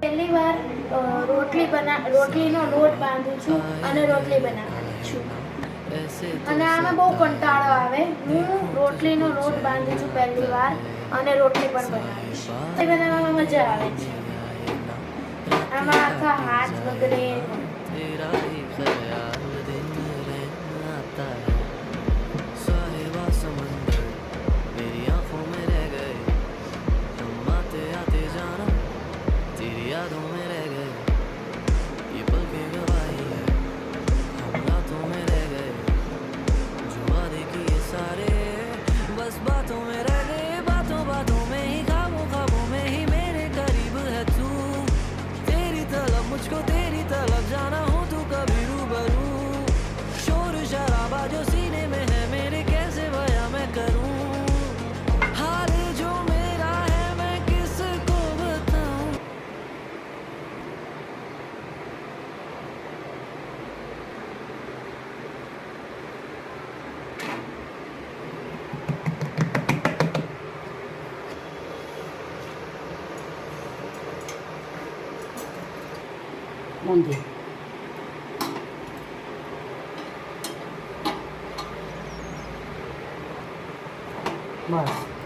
પહેલી વાર રોટલીનો લોટ બાંધું છું અને રોટલી બનાવવાની છું. અને આમાં બહુ કંટાળો આવે. હું રોટલીનો લોટ બાંધું છું પહેલી વાર અને રોટલી પણ બનાવું છું. તે બનાવવામાં મજા આવે છે. આમાં આખા હાથ બગડે. बातों में रह गए, बातों बातों में ही, ख्वाबों ख्वाबों में ही मेरे करीब है तू. तेरी तलब मुझको तेरी तलब जाना हो तू कभी रूबरू. शोर शराबा जो सीने में है मेरे कैसे बयां मैं करूं. हाल जो मेरा है मैं किसको बताऊं. ઊંધી બસ